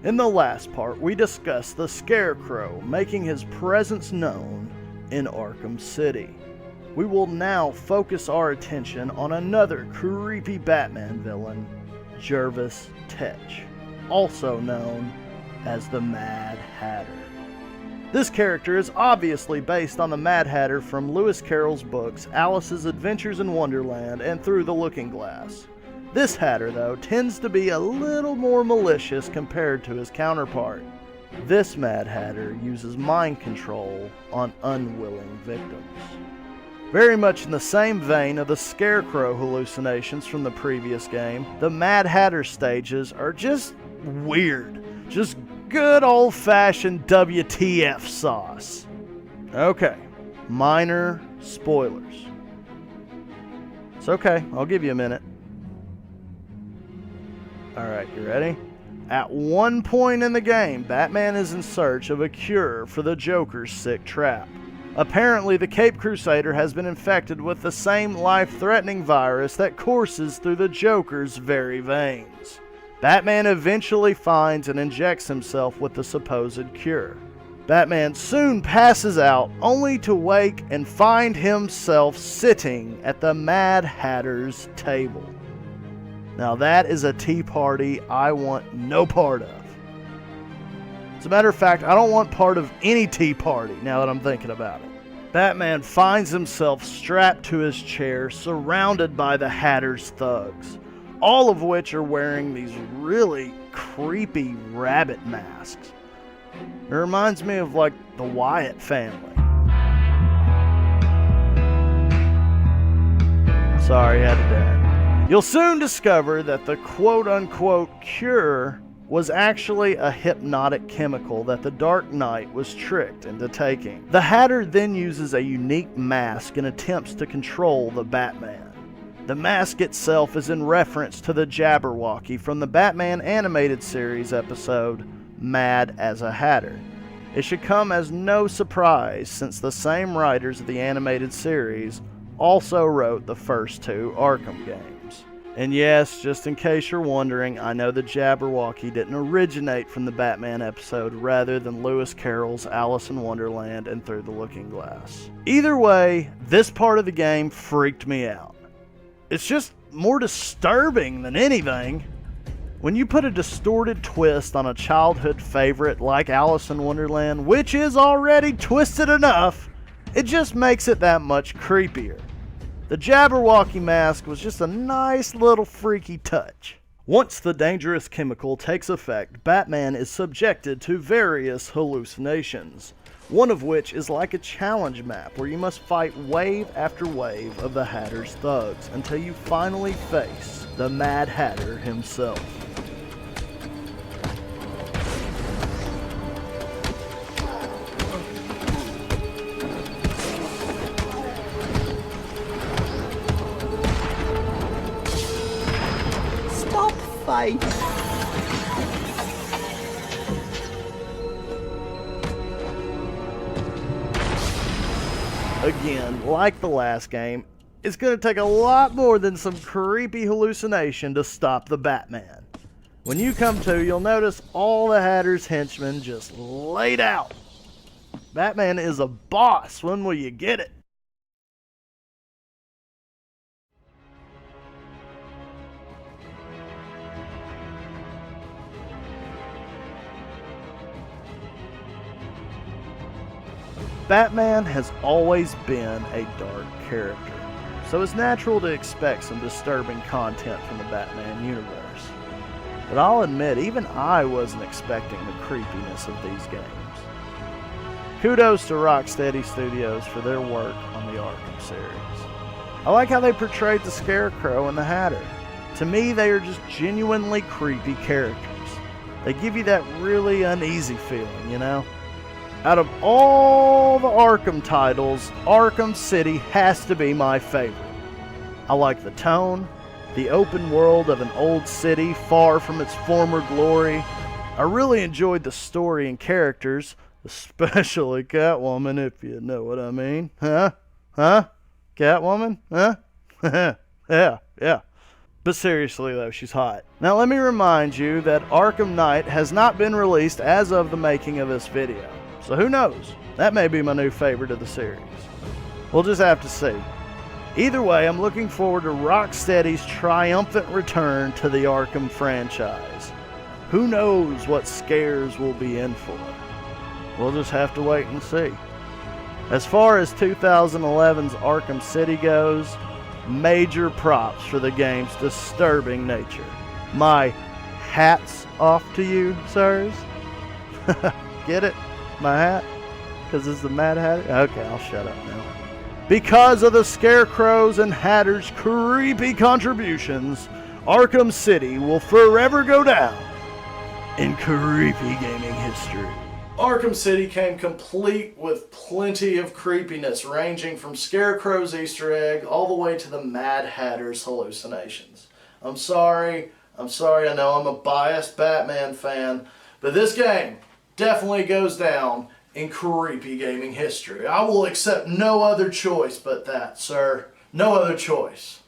In the last part, we discussed the Scarecrow making his presence known in Arkham City. We will now focus our attention on another creepy Batman villain, Jervis Tetch, also known as the Mad Hatter. This character is obviously based on the Mad Hatter from Lewis Carroll's books Alice's Adventures in Wonderland and Through the Looking Glass. This Hatter, though, tends to be a little more malicious compared to his counterpart. This Mad Hatter uses mind control on unwilling victims. Very much in the same vein of the Scarecrow hallucinations from the previous game, the Mad Hatter stages are just weird. Just good old-fashioned WTF sauce. Okay, minor spoilers. It's okay, I'll give you a minute. Alright, you ready? At one point in the game, Batman is in search of a cure for the Joker's sick trap. Apparently, the Cape Crusader has been infected with the same life-threatening virus that courses through the Joker's very veins. Batman eventually finds and injects himself with the supposed cure. Batman soon passes out, only to wake and find himself sitting at the Mad Hatter's table. Now that is a tea party I want no part of. As a matter of fact, I don't want part of any tea party now that I'm thinking about it. Batman finds himself strapped to his chair, surrounded by the Hatter's thugs, all of which are wearing these really creepy rabbit masks. It reminds me of like the Wyatt family. Sorry, I had to die. You'll soon discover that the quote-unquote cure was actually a hypnotic chemical that the Dark Knight was tricked into taking. The Hatter then uses a unique mask and attempts to control the Batman. The mask itself is in reference to the Jabberwocky from the Batman animated series episode Mad as a Hatter. It should come as no surprise since the same writers of the animated series also wrote the first two Arkham games. And yes, just in case you're wondering, I know the Jabberwocky didn't originate from the Batman episode rather than Lewis Carroll's Alice in Wonderland and Through the Looking Glass. Either way, this part of the game freaked me out. It's just more disturbing than anything. When you put a distorted twist on a childhood favorite like Alice in Wonderland, which is already twisted enough, it just makes it that much creepier. The Jabberwocky mask was just a nice little freaky touch. Once the dangerous chemical takes effect, Batman is subjected to various hallucinations, one of which is like a challenge map where you must fight wave after wave of the Hatter's thugs until you finally face the Mad Hatter himself. Fight. Again, like the last game, it's going to take a lot more than some creepy hallucination to stop the Batman. When you come to, you'll notice all the Hatter's henchmen just laid out. Batman is a boss. When will you get it? Batman has always been a dark character, so it's natural to expect some disturbing content from the Batman universe. But I'll admit, even I wasn't expecting the creepiness of these games. Kudos to Rocksteady Studios for their work on the Arkham series. I like how they portrayed the Scarecrow and the Hatter. To me, they are just genuinely creepy characters. They give you that really uneasy feeling, you know? Out of all the Arkham titles, Arkham City has to be my favorite. I like the tone, the open world of an old city far from its former glory. I really enjoyed the story and characters, especially Catwoman, if you know what I mean. Huh? Catwoman? Huh? Yeah. But seriously though, she's hot. Now let me remind you that Arkham Knight has not been released as of the making of this video. So who knows? That may be my new favorite of the series. We'll just have to see. Either way, I'm looking forward to Rocksteady's triumphant return to the Arkham franchise. Who knows what scares we'll be in for? We'll just have to wait and see. As far as 2011's Arkham City goes, major props for the game's disturbing nature. My hat's off to you, sirs. Get it? My hat? Because it's the Mad Hatter? Okay, I'll shut up now. Because of the Scarecrows and Hatter's creepy contributions, Arkham City will forever go down in creepy gaming history. Arkham City came complete with plenty of creepiness, ranging from Scarecrow's Easter egg all the way to the Mad Hatter's hallucinations. I'm sorry, I know I'm a biased Batman fan, but this game definitely goes down in creepy gaming history. I will accept no other choice but that, sir. No other choice.